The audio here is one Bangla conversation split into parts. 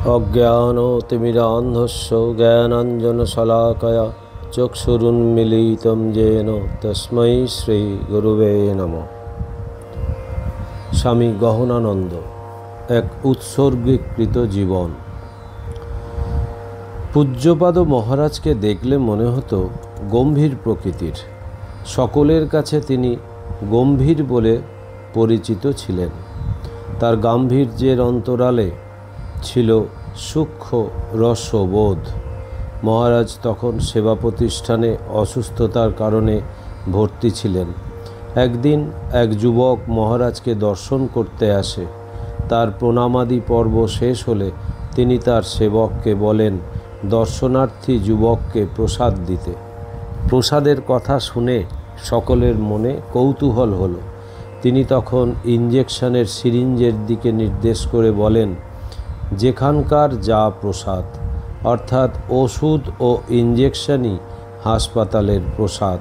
অজ্ঞানতিমিরান্ধস্য জ্ঞানাঞ্জনশলাকয়া চক্ষুরুন্মিলিतं येन তস্मै শ্রী গুরুবে নমঃ। স্বামী গহনানন্দ, এক উৎসর্গীকৃত জীবন। পূজ্যপাদ মহারাজকে দেখলে মনে হতো গম্ভীর প্রকৃতির। সকলের কাছে তিনি গম্ভীর বলে পরিচিত ছিলেন। তার গাম্ভীর্যের অন্তরালে ছিল সূক্ষ্ম রসবোধ। মহারাজ তখন সেবা প্রতিষ্ঠানে অসুস্থতার কারণে ভর্তি ছিলেন। একদিন এক যুবক মহারাজকে দর্শন করতে আসে। তার প্রণামাদি পর্ব শেষ হলে তিনি তার সেবককে বলেন দর্শনার্থী যুবককে প্রসাদ দিতে। প্রসাদের কথা শুনে সকলের মনে কৌতূহল হলো। তিনি তখন ইঞ্জেকশনের সিরিঞ্জের দিকে নির্দেশ করে বলেন, যেখানকার যা প্রসাদ, অর্থাৎ ওষুধ ও ইঞ্জেকশনই হাসপাতালের প্রসাদ।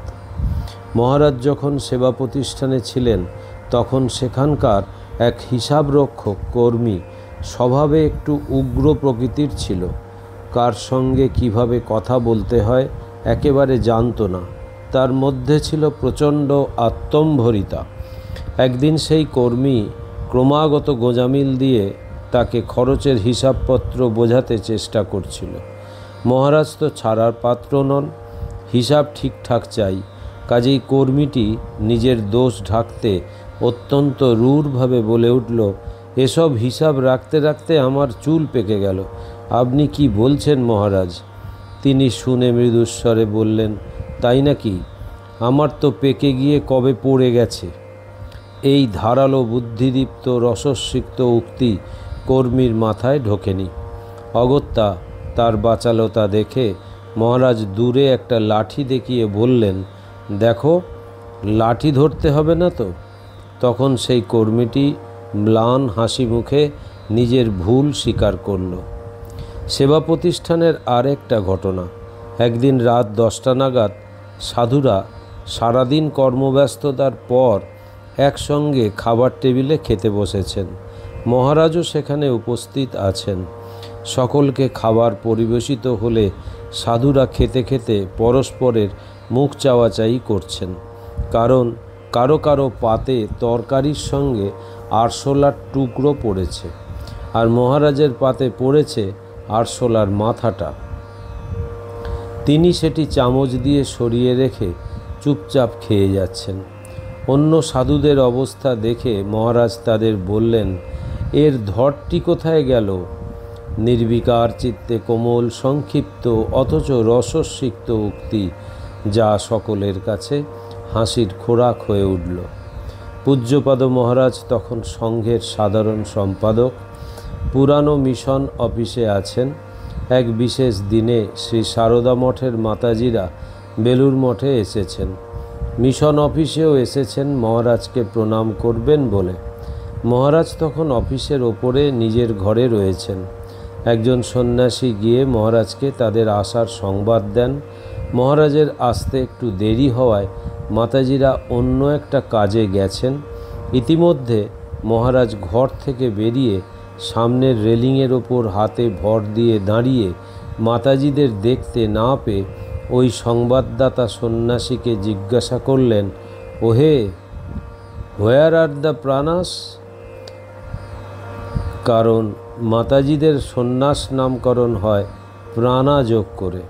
মহারাজ যখন সেবা প্রতিষ্ঠানে ছিলেন তখন সেখানকার এক হিসাবরক্ষক কর্মী স্বভাবে একটু উগ্র প্রকৃতির ছিল। কার সঙ্গে কিভাবে কথা বলতে হয় একেবারে জানত না। তার মধ্যে ছিল প্রচণ্ড আত্মম্ভরিতা। একদিন সেই কর্মী ক্রমাগত গোঁজামিল দিয়ে তাকে খরচের হিসাবপত্র বোঝাতে চেষ্টা করছিল। মহারাজ তো ছাড়ার পাত্র নন, হিসাব ঠিকঠাক চাই। কাজেই কর্মীটি নিজের দোষ ঢাকতে অত্যন্ত রূঢ়ভাবে বলে উঠল, এসব হিসাব রাখতে রাখতে আমার চুল পেকে গেল। আপনি কি বলছেন মহারাজ? তিনি শুনে মৃদুস্বরে বললেন, তাই নাকি? আমার তো পেকে গিয়ে কবে পড়ে গেছে। এই ধারালো বুদ্ধিদীপ্ত রসস্বিক্ত উক্তি কর্মীর মাথায় ঢোকেনি। অগত্যা তার বাচালতা দেখে মহারাজ দূরে একটা লাঠি দেখিয়ে বললেন, দেখো, লাঠি ধরতে হবে না তো? তখন সেই কর্মীটি ম্লান হাসি মুখে নিজের ভুল স্বীকার করল। সেবা প্রতিষ্ঠানের আর একটা ঘটনা। একদিন রাত 10টা নাগাদ সাধুরা সারাদিন কর্মব্যস্ততার পর একসঙ্গে খাবার টেবিলে খেতে বসেছেন। মহারাজও সেখানে উপস্থিত আছেন। সকলকে খাবার পরিবেশিত হলে সাধুরা খেতে খেতে পরস্পরের মুখ চাওয়াচাই করছেন। কারণ কারো কারো পাতে তরকারির সঙ্গে আরশোলার টুকরো পড়েছে, আর মহারাজের পাতে পড়েছে আরশোলার মাথাটা। তিনি সেটি চামচ দিয়ে সরিয়ে রেখে চুপচাপ খেয়ে যাচ্ছেন। অন্য সাধুদের অবস্থা দেখে মহারাজ তাদের বললেন, এর ধরটি কোথায় গেল? নির্বিকার চিত্তে কোমল সংক্ষিপ্ত অথচ রসস্বিক্ত উক্তি, যা সকলের কাছে হাসির খোরাক হয়ে উঠল। পূজ্যপাদ মহারাজ তখন সংঘের সাধারণ সম্পাদক। পুরানো মিশন অফিসে আছেন। এক বিশেষ দিনে শ্রী সারদা মঠের মাতাজিরা বেলুর মঠে এসেছেন। মিশন অফিসেও এসেছেন মহারাজকে প্রণাম করবেন বলে। মহারাজ তখন অফিসের ওপরে নিজের ঘরে রয়েছেন। একজন সন্ন্যাসী গিয়ে মহারাজকে তাদের আসার সংবাদ দেন। মহারাজের আসতে একটু দেরি হওয়ায় মাতাজিরা অন্য একটা কাজে গেছেন। ইতিমধ্যে মহারাজ ঘর থেকে বেরিয়ে সামনের রেলিংয়ের ওপর হাতে ভর দিয়ে দাঁড়িয়ে মাতাজিদের দেখতে না পেয়ে ওই সংবাদদাতা সন্ন্যাসীকে জিজ্ঞাসা করলেন, ওহে, হোয়ার আর দ্য প্রাণাস? কারণ মাতাজিদের সন্ন্যাস নামকরণ হয় প্রাণা যোগ করে।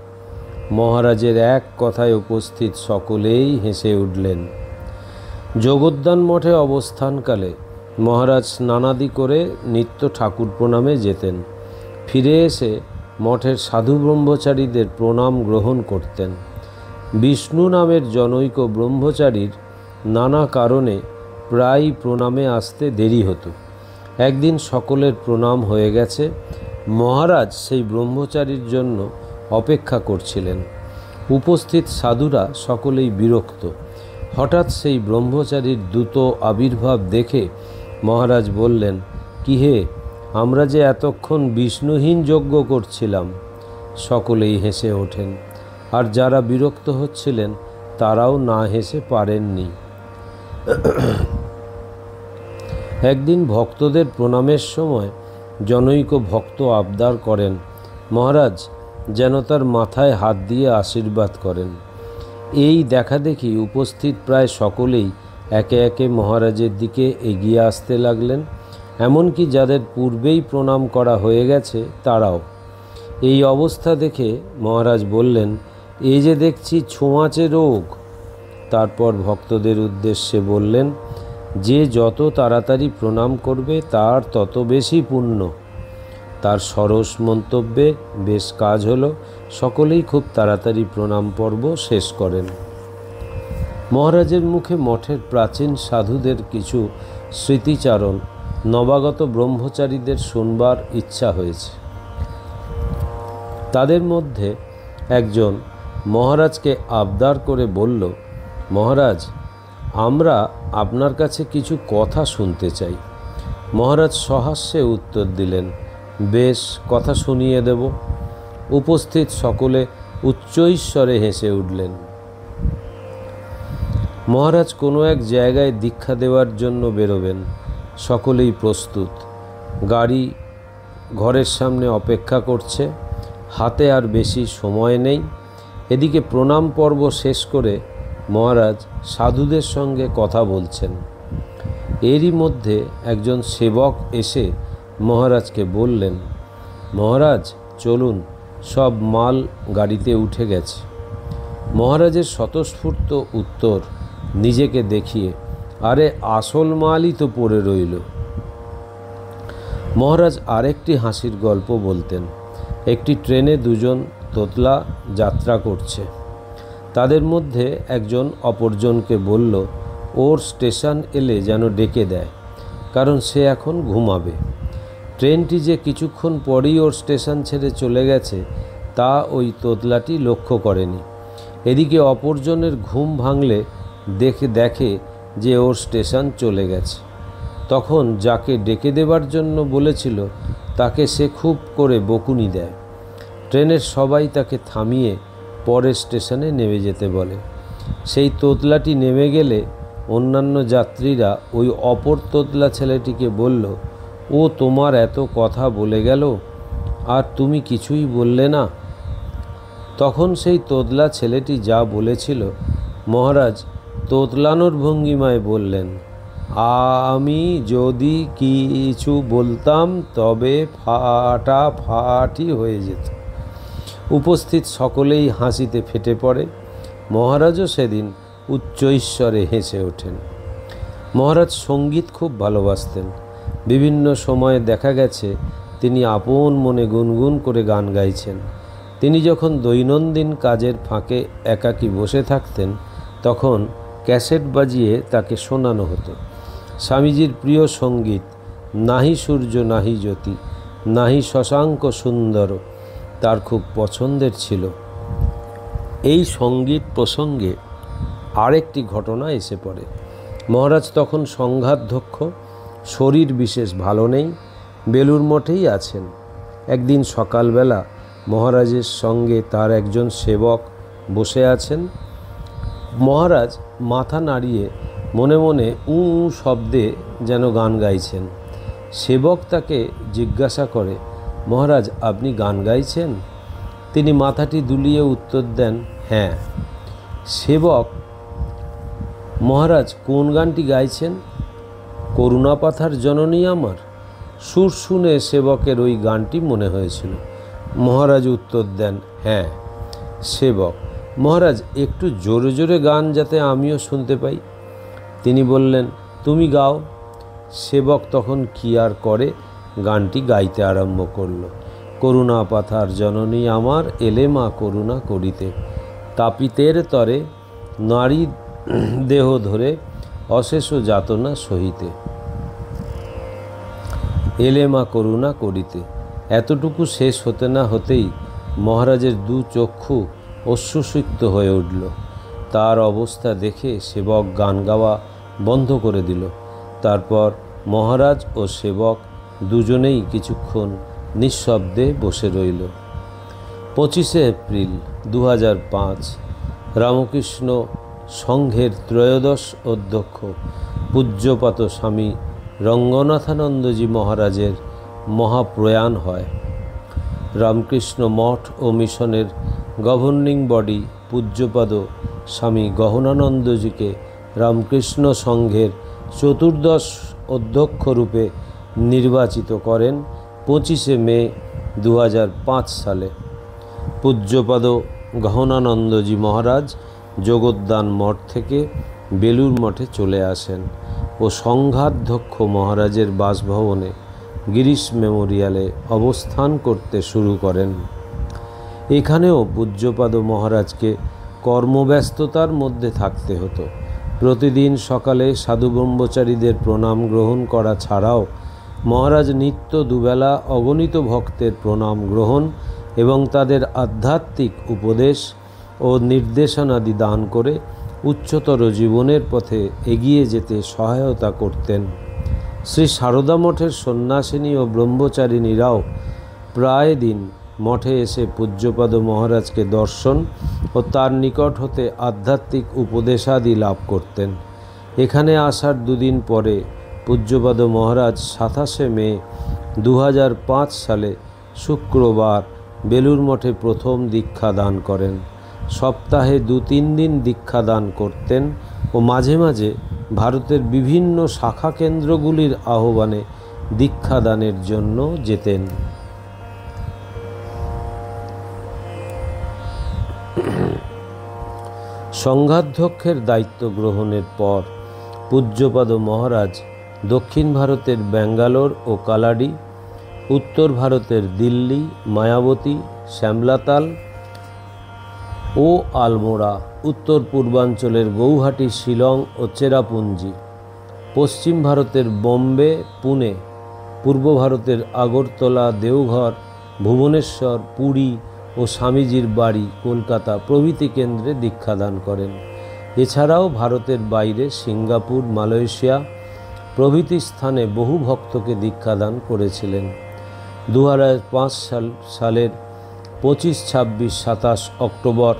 মহারাজের এক কথায় উপস্থিত সকলেই হেসে উঠলেন। যোগোদ্যান মঠে অবস্থানকালে মহারাজ স্নানাদি করে নিত্য ঠাকুর প্রণামে যেতেন। ফিরে এসে মঠের সাধু ব্রহ্মচারীদের প্রণাম গ্রহণ করতেন। বিষ্ণু নামের জনৈক ব্রহ্মচারীর নানা কারণে প্রায় প্রণামে আসতে দেরি হতো। একদিন সকলের প্রণাম হয়ে গেছে। মহারাজ সেই ব্রহ্মচারীর জন্য অপেক্ষা করছিলেন। উপস্থিত সাধুরা সকলেই বিরক্ত। হঠাৎ সেই ব্রহ্মচারীর দ্রুত আবির্ভাব দেখে মহারাজ বললেন, কি হে, আমরা যে এতক্ষণ বিষ্ণুহীন যজ্ঞ করছিলাম। সকলেই হেসে ওঠেন, আর যারা বিরক্ত হচ্ছিলেন তারাও না হেসে পারেননি। একদিন ভক্তদের প্রণামের সময় জনৈক ভক্ত আবদার করেন মহারাজ যেন তার মাথায় হাত দিয়ে আশীর্বাদ করেন। এই দেখাদেখি উপস্থিত প্রায় সকলেই একে একে মহারাজের দিকে এগিয়ে আসতে লাগলেন, এমনকি যাদের পূর্বেই প্রণাম করা হয়ে গেছে তারাও। এই অবস্থা দেখে মহারাজ বললেন, এই যে দেখছি ছোঁয়াচে রোগ। তারপর ভক্তদের উদ্দেশ্যে বললেন, যে যত তাড়াতাড়ি প্রণাম করবে তার তত বেশি পুণ্য। তার সরস মন্তব্যে বেশ কাজ হলো, সকলেই খুব তাড়াতাড়ি প্রণাম পর্ব শেষ করেন। মহারাজের মুখে মঠের প্রাচীন সাধুদের কিছু স্মৃতিচারণ নবাগত ব্রহ্মচারীদের শুনবার ইচ্ছা হয়েছে। তাদের মধ্যে একজন মহারাজকে আবদার করে বলল, মহারাজ আমরা আপনার কাছে কিছু কথা শুনতে চাই। মহারাজ সহাস্যে উত্তর দিলেন, বেশ, কথা শুনিয়ে দেব। উপস্থিত সকলে উচ্চৈঃস্বরে হেসে উঠলেন। মহারাজ কোনো এক জায়গায় দীক্ষা দেওয়ার জন্য বেরোবেন, সকলেই প্রস্তুত। গাড়ি ঘরের সামনে অপেক্ষা করছে, হাতে আর বেশি সময় নেই। এদিকে প্রণাম পর্ব শেষ করে মহারাজ সাধুদের সঙ্গে কথা বলছেন। এরই মধ্যে একজন সেবক এসে মহারাজকে বললেন, মহারাজ চলুন, সব মাল গাড়িতে উঠে গেছে। মহারাজের স্বতঃস্ফূর্ত উত্তর নিজেকে দেখিয়ে, আরে আসল মালই তো পড়ে রইল। মহারাজ আরেকটি হাসির গল্প বলতেন। একটি ট্রেনে দুজন তোতলা যাত্রা করছে। তাদের মধ্যে একজন অপরজনকে বলল, ওর স্টেশন এলে যেন ডেকে দেয়, কারণ সে এখন ঘুমাবে। ট্রেনটি যে কিছুক্ষণ পরেই ওর স্টেশন ছেড়ে চলে গেছে তা ওই তোতলাটি লক্ষ্য করেনি। এদিকে অপরজনের ঘুম ভাঙলে দেখে যে ওর স্টেশন চলে গেছে। তখন যাকে ডেকে দেবার জন্য বলেছিল তাকে সে খুব করে বকুনি দেয়। ট্রেনের সবাই তাকে থামিয়ে পরের স্টেশনে নেমে যেতে বলে। সেই তোতলাটি নেমে গেলে অন্যান্য যাত্রীরা ওই অপর তোতলা ছেলেটিকে বলল, ও তোমার এত কথা বলে গেল আর তুমি কিছুই বললে না। তখন সেই তোতলা ছেলেটি যা বলেছিল মহারাজ তোতলানোর ভঙ্গিমায় বললেন, আমি যদি কিছু বলতাম তবে ফাটাফাটি হয়ে যেত। উপস্থিত সকলেই হাসিতে ফেটে পড়ে। মহারাজও সেদিন উচ্চৈঃস্বরে হেসে ওঠেন। মহারাজ সঙ্গীত খুব ভালোবাসতেন। বিভিন্ন সময়ে দেখা গেছে তিনি আপন মনে গুনগুন করে গান গাইছেন। তিনি যখন দৈনন্দিন কাজের ফাঁকে একাকী বসে থাকতেন তখন ক্যাসেট বাজিয়ে তাকে শোনানো হতো। স্বামীজির প্রিয় সঙ্গীত নাহি সূর্য নাহি জ্যোতি নাহি শশাঙ্ক সুন্দর তার খুব পছন্দের ছিল। এই সঙ্গীত প্রসঙ্গে আরেকটি ঘটনা এসে পড়ে। মহারাজ তখন সংঘাতধ্যক্ষ, শরীর বিশেষ ভালো নেই, বেলুড় মঠেই আছেন। একদিন সকালবেলা মহারাজের সঙ্গে তার একজন সেবক বসে আছেন। মহারাজ মাথা নাড়িয়ে মনে মনে উ শব্দে যেন গান গাইছেন। সেবক তাকে জিজ্ঞাসা করে, মহারাজ আপনি গান গাইছেন? তিনি মাথাটি দুলিয়ে উত্তর দেন, হ্যাঁ। সেবক, মহারাজ কোন গানটি গাইছেন? করুণাপাথার জননী আমার। সুর শুনে সেবকের ওই গানটি মনে হয়েছিল। মহারাজ উত্তর দেন, হ্যাঁ। সেবক, মহারাজ একটু জোরে জোরে গান যাতে আমিও শুনতে পাই। তিনি বললেন, তুমি গাও। সেবক তখন কি আর করে, গানটি গাইতে আরম্ভ করল। করুণাপাথার জননী আমার, এলে মা করুণা করিতে, তাপিতের তরে নারী দেহ ধরে অশেষ যাতনা সহিতে, এলে মা করুণা করিতে। এতটুকু শেষ হতে না হতেই মহারাজের দু চক্ষু অশ্রুসিক্ত হয়ে উঠল। তার অবস্থা দেখে সেবক গান গাওয়া বন্ধ করে দিল। তারপর মহারাজ ও সেবক দুজনেই কিছুক্ষণ নিঃশব্দে বসে রইল। 25শে এপ্রিল 2005 রামকৃষ্ণ সংঘের ত্রয়োদশ অধ্যক্ষ পূজ্যপাত স্বামী রঙ্গনাথানন্দজি মহারাজের মহাপ্রয়াণ হয়। রামকৃষ্ণ মঠ ও মিশনের গভর্নিং বডি পূজ্যপাদ স্বামী গহনানন্দজিকে রামকৃষ্ণ সংঘের চতুর্দশ অধ্যক্ষ রূপে নির্বাচিত করেন 25শে মে 2005 সালে। পূজ্যপাদ গহনানন্দজি মহারাজ জগদ্দান মঠ থেকে বেলুর মঠে চলে আসেন ও সংঘাধ্যক্ষ মহারাজের বাসভবনে গিরিশ মেমোরিয়ালে অবস্থান করতে শুরু করেন। এখানেও পূজ্যপাদ মহারাজকে কর্মব্যস্ততার মধ্যে থাকতে হতো। প্রতিদিন সকালে সাধু ব্রহ্মচারীদের প্রণাম গ্রহণ করা ছাড়াও মহারাজ নিত্য দুবেলা অগণিত ভক্তের প্রণাম গ্রহণ এবং তাদের আধ্যাত্মিক উপদেশ ও নির্দেশনাদি দান করে উচ্চতর জীবনের পথে এগিয়ে যেতে সহায়তা করতেন। শ্রী সারদা মঠের সন্ন্যাসিনী ও ব্রহ্মচারিণীরাও প্রায় দিন মঠে এসে পূজ্যপাদ মহারাজকে দর্শন ও তার নিকট হতে আধ্যাত্মিক উপদেশাদি লাভ করতেন। এখানে আসার দুদিন পরে পূজ্যপাদ মহারাজ 27শে মে 2005 সালে শুক্রবার বেলুর মঠে প্রথম দীক্ষা দান করেন। সপ্তাহে 2-3 দিন দীক্ষা দান করতেন ও মাঝে মাঝে ভারতের বিভিন্ন শাখা কেন্দ্রগুলির আহ্বানে দীক্ষাদানের জন্য যেতেন। সংঘাধ্যক্ষের দায়িত্ব গ্রহণের পর পূজ্যপাদ মহারাজ দক্ষিণ ভারতের ব্যাঙ্গালোর ও কালাডি, উত্তর ভারতের দিল্লি, মায়াবতী, শ্যামলাতাল ও আলমোড়া, উত্তর পূর্বাঞ্চলের গৌহাটি, শিলং ও চেরাপুঞ্জি, পশ্চিম ভারতের বোম্বে, পুনে, পূর্ব ভারতের আগরতলা, দেওঘর, ভুবনেশ্বর, পুরী ও স্বামীজির বাড়ি কলকাতা প্রভৃতি কেন্দ্রে দীক্ষাদান করেন। এছাড়াও ভারতের বাইরে সিঙ্গাপুর, মালয়েশিয়া প্রভৃতি স্থানে বহু ভক্তকে দীক্ষাদান করেছিলেন। 2005 সালের 25, 26, 27 অক্টোবর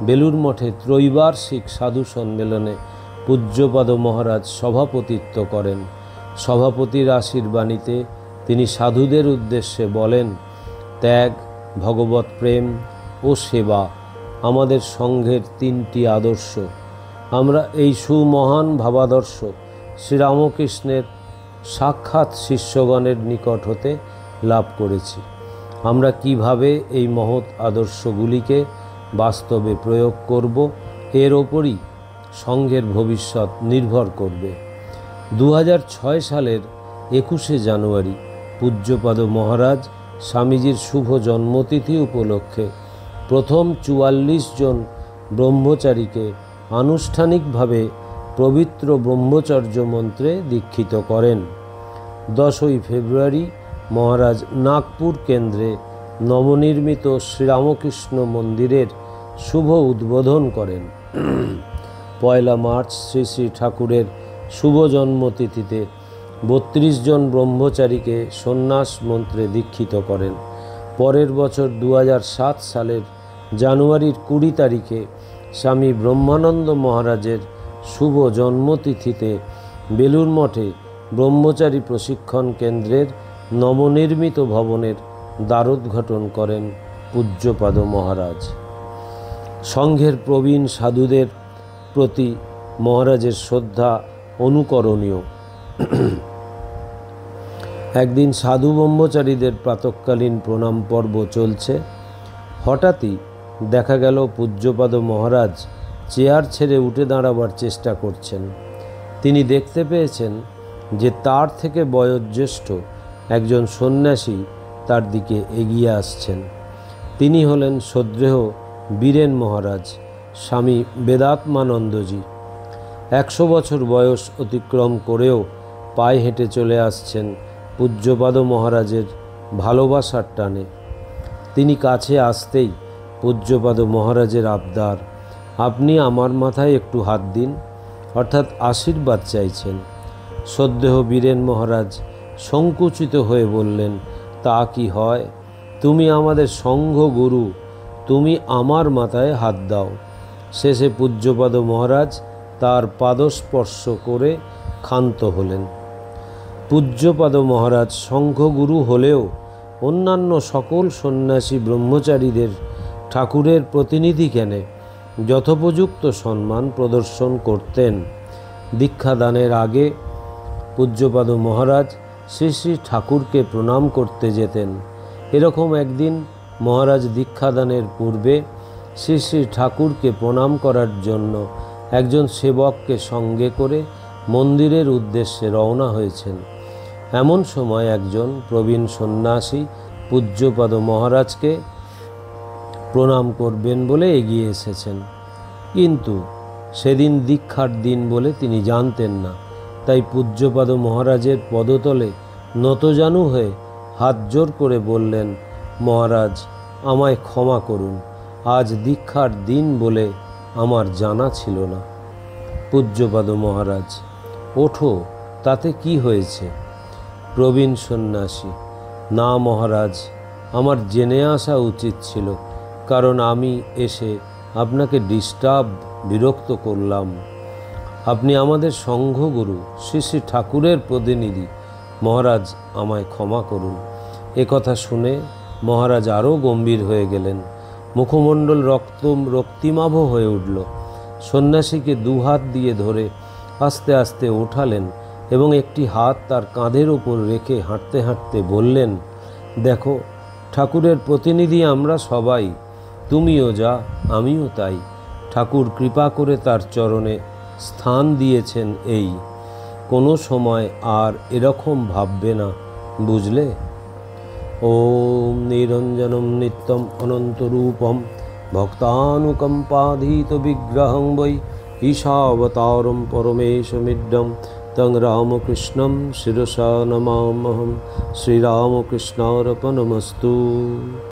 বেলুর মঠে ত্রৈবার্ষিক সাধু সম্মেলনে পূজ্যপাদ মহারাজ সভাপতিত্ব করেন। সভাপতির আশীর্বাণীতে তিনি সাধুদের উদ্দেশ্যে বলেন, ত্যাগ, ভগবত প্রেম ও সেবা আমাদের সংঘের 3টি আদর্শ। আমরা এই সুমহান ভাবাদর্শ শ্রীরামকৃষ্ণের সাক্ষাৎ শিষ্যগণের নিকট হতে লাভ করেছি। আমরা কিভাবে এই মহৎ আদর্শগুলিকে বাস্তবে প্রয়োগ করব, এর ওপরই সংঘের ভবিষ্যৎ নির্ভর করবে। 2006 সালের 21শে জানুয়ারি পূজ্যপাদ মহারাজ স্বামীজির শুভ জন্মতিথি উপলক্ষে প্রথম 44 জন ব্রহ্মচারীকে আনুষ্ঠানিকভাবে পবিত্র ব্রহ্মচর্য মন্ত্রে দীক্ষিত করেন। 10ই ফেব্রুয়ারি মহারাজ নাগপুর কেন্দ্রে নবনির্মিত শ্রীরামকৃষ্ণ মন্দিরের শুভ উদ্বোধন করেন। 1 মার্চ শ্রী শ্রী ঠাকুরের শুভ জন্মতিথিতে 32 জন ব্রহ্মচারীকে সন্ন্যাস মন্ত্রে দীক্ষিত করেন। পরের বছর 2007 সালের জানুয়ারির 20 তারিখে স্বামী ব্রহ্মানন্দ মহারাজের শুভ জন্মতিথিতে বেলুর মঠে ব্রহ্মচারী প্রশিক্ষণ কেন্দ্রের নবনির্মিত ভবনের দ্বারোদ্ঘাটন করেন পূজ্যপাদ মহারাজ। সংঘের প্রবীণ সাধুদের প্রতি মহারাজের শ্রদ্ধা অনুকরণীয়। একদিন সাধু ব্রহ্মচারীদের প্রাতঃকালীন প্রণাম পর্ব চলছে। হঠাৎই দেখা গেল পূজ্যপাদ মহারাজ চেয়ার ছেড়ে উঠে দাঁড়াবার চেষ্টা করছেন। তিনি দেখতে পেয়েছেন যে তার থেকে বয়োজ্যেষ্ঠ একজন সন্ন্যাসী তার দিকে এগিয়ে আসছেন। তিনি হলেন শ্রদ্ধেয় বীরেন মহারাজ, স্বামী বেদাত্মানন্দজি। 100 বছর বয়স অতিক্রম করেও পায়ে হেঁটে চলে আসছেন পূজ্যপাদ মহারাজের ভালোবাসার টানে। তিনি কাছে আসতেই পূজ্যপাদ মহারাজের আবদার, আপনি আমার মাথায় একটু হাত দিন, অর্থাৎ আশীর্বাদ চাইছেন। শ্রদ্ধেয় বীরেন মহারাজ সংকুচিত হয়ে বললেন, তা কি হয়? তুমি আমাদের সংঘ গুরু, তুমি আমার মাথায় হাত দাও। শেষে পূজ্যপাদ মহারাজ তার পাদস্পর্শ করে ক্ষান্ত হলেন। পূজ্যপাদ মহারাজ সংঘগুরু হলেও অন্যান্য সকল সন্ন্যাসী ব্রহ্মচারীদের ঠাকুরের প্রতিনিধি জ্ঞানে যথোপযুক্ত সম্মান প্রদর্শন করতেন। দীক্ষাদানের আগে পূজ্যপাদ মহারাজ শ্রী শ্রী ঠাকুরকে প্রণাম করতে যেতেন। এরকম একদিন মহারাজ দীক্ষাদানের পূর্বে শ্রী শ্রী ঠাকুরকে প্রণাম করার জন্য একজন সেবককে সঙ্গে করে মন্দিরের উদ্দেশ্যে রওনা হয়েছেন। এমন সময় একজন প্রবীণ সন্ন্যাসী পূজ্যপাদ মহারাজকে প্রণাম করবেন বলে এগিয়ে এসেছেন, কিন্তু সেদিন দীক্ষার দিন বলে তিনি জানতেন না। তাই পূজ্যপাদ মহারাজের পদতলে নতজানু হয়ে হাত জোর করে বললেন, মহারাজ আমায় ক্ষমা করুন, আজ দীক্ষার দিন বলে আমার জানা ছিল না। পূজ্যপাদ মহারাজ, ওঠো, তাতে কি হয়েছে? প্রবীণ সন্ন্যাসী, না মহারাজ, আমার জেনে আসা উচিত ছিল, কারণ আমি এসে আপনাকে বিরক্ত করলাম। আপনি আমাদের সংঘগুরু, শ্রী শ্রী ঠাকুরের প্রতিনিধি, মহারাজ আমায় ক্ষমা করুন। একথা শুনে মহারাজ আরও গম্ভীর হয়ে গেলেন। মুখমণ্ডল রক্তিমাভ হয়ে উঠল। সন্ন্যাসীকে দুহাত দিয়ে ধরে আস্তে আস্তে ওঠালেন এবং একটি হাত তার কাঁধের ওপর রেখে হাঁটতে হাঁটতে বললেন, দেখো, ঠাকুরের প্রতিনিধি আমরা সবাই, তুমিও যা, আমিও তাই। ঠাকুর কৃপা করে তার চরণে স্থান দিয়েছেন, এই কোনো সময় আর এরকম ভাববে না, বুঝলে? ওম নিরঞ্জনম নিত্যম অনন্তরূপম ভক্তানুকম্পাধীত বিগ্রহং বৈ ঈশাবতারম পরমেশমিড্ডম তং রামকৃষ্ণম শিরসা নমামহম। শ্রীরামকৃষ্ণার্পণমস্তু।